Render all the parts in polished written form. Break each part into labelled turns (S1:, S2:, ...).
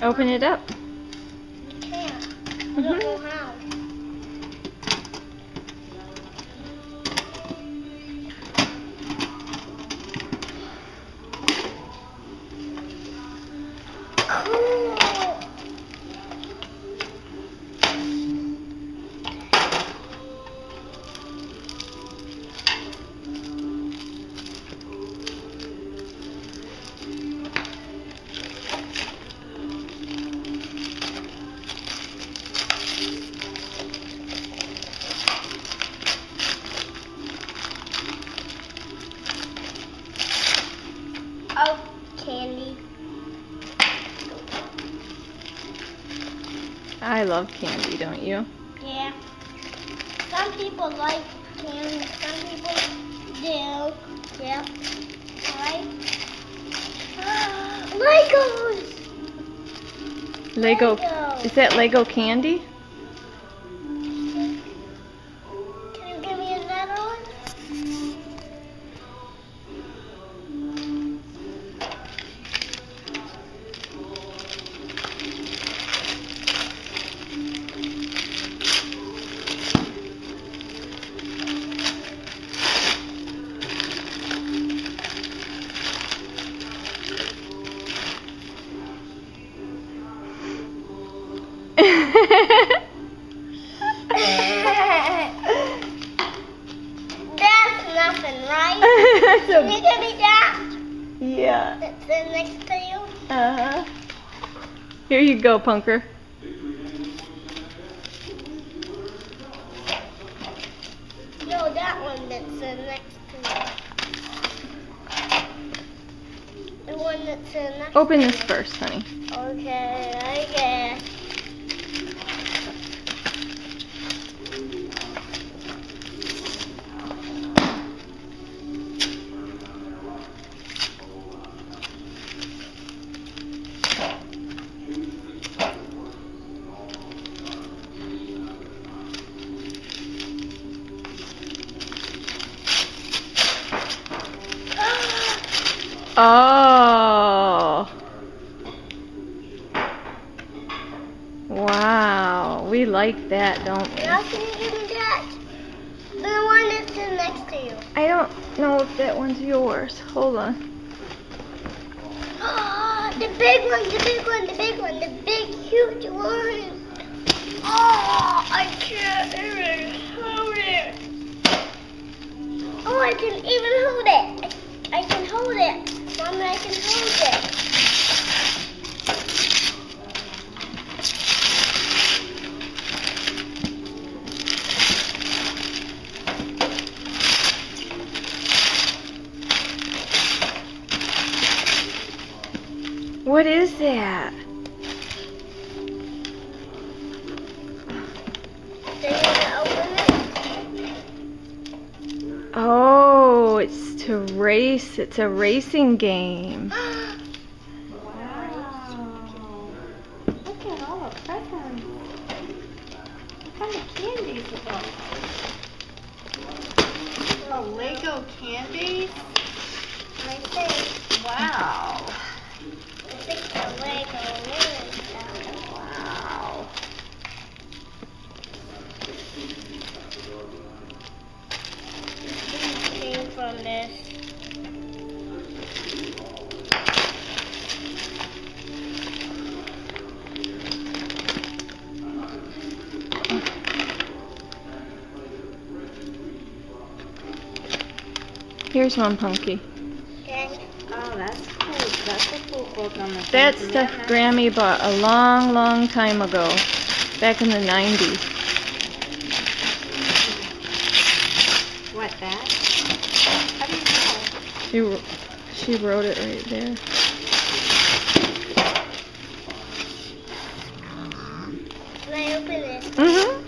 S1: Open it up.
S2: You can't. I don't know how. Cool. Oh, candy.
S1: I love candy, don't you?
S2: Yeah. Some people like candy, some people do. Yep. Right? Legos!
S1: Lego.
S2: Lego.
S1: Is that Lego candy?
S2: Can you give me another one? That's nothing, right? Can you give me that?
S1: Yeah.
S2: That's in next to you?
S1: Uh-huh. Here you go, Punker.
S2: No, that one that's next to you. The one that's next
S1: Open
S2: to
S1: this
S2: you.
S1: first, honey.
S2: Okay, I guess.
S1: Oh. Wow. We like that, don't we?
S2: Now can you give me that? The one that's next to you.
S1: I don't know if that one's yours. Hold on.
S2: The big one, the big one, the big one, the big huge one. Oh, I can't even hold it. Oh, I can even hold it. I can hold it. Mommy, I can hold it.
S1: What is that?
S2: So you gonna open it?
S1: Oh, it's to race. It's a racing game.
S3: Wow. Look at all the presents. What kind of candies are those? Oh, Lego candies?
S2: I think.
S3: Wow.
S2: I think the Lego is
S3: Wow.
S2: came from this.
S1: Here's one, Punky.
S2: Okay.
S3: Oh, that's cool. That's a cool book on the
S1: That's
S3: front.
S1: stuff Grammy bought a long, long time ago. Back in the 90s.
S3: What, that? How do you know?
S1: She wrote it right there.
S2: Can I open it?
S1: Mm-hmm.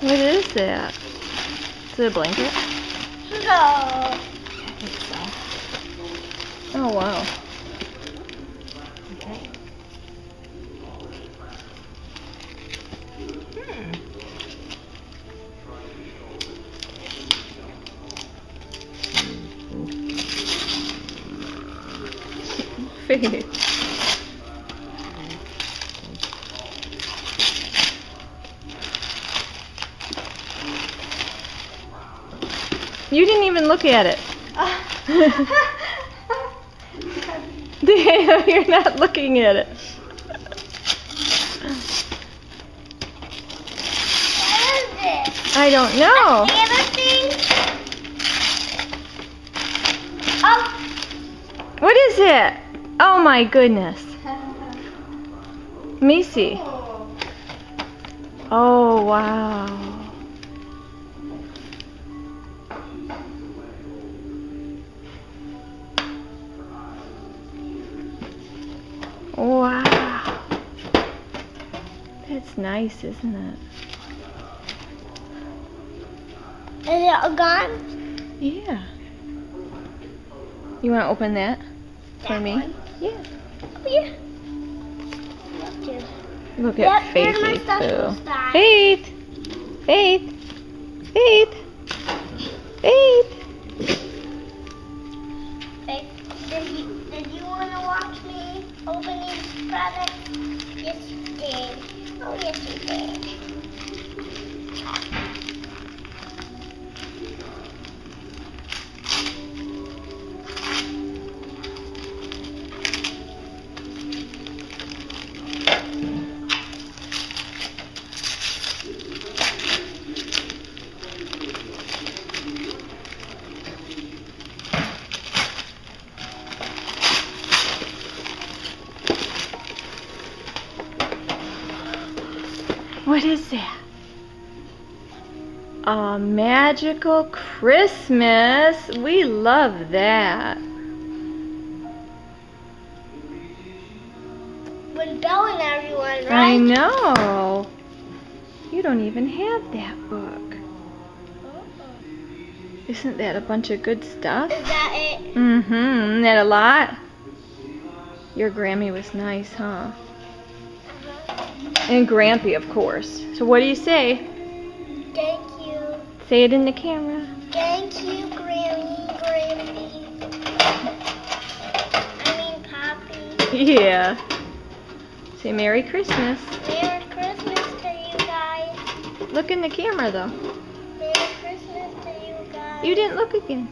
S1: What is that? Is it a blanket?
S2: No.
S3: I think so.
S1: Oh, wow.
S3: Okay.
S1: face. You didn't even look at it. Dale, you're not looking at it.
S2: What is this?
S1: I don't know.
S2: The other thing? Oh,
S1: What is it? Oh my goodness. Let me see. Oh wow. Wow. That's nice, isn't it?
S2: is it all gone?
S1: Yeah. You want to open that for
S2: That
S1: me?
S2: one?
S1: Yeah.
S2: Oh, yeah. Love to.
S1: Look
S2: Yep,
S1: at
S2: there's my
S1: Faithy
S2: special
S1: Pooh.
S2: style.
S1: Faith! Faith! Faith! Faith!
S2: Hey, did you want to watch me open these products? Yes, you did. Oh, yes, you did.
S1: What is that? A magical Christmas. We love that.
S2: With Belle and everyone, right?
S1: I know. You don't even have that book. Isn't that a bunch of good stuff?
S2: Is that it?
S1: Mm-hmm. Isn't that a lot? Your Grammy was nice, huh? And Grampy, of course. So what do you say?
S2: Thank you.
S1: Say it in the camera.
S2: Thank you, Grammy, I mean, Poppy.
S1: Yeah. Say Merry Christmas.
S2: Merry Christmas to you guys.
S1: Look in the camera, though.
S2: Merry Christmas to you guys.
S1: You didn't look again.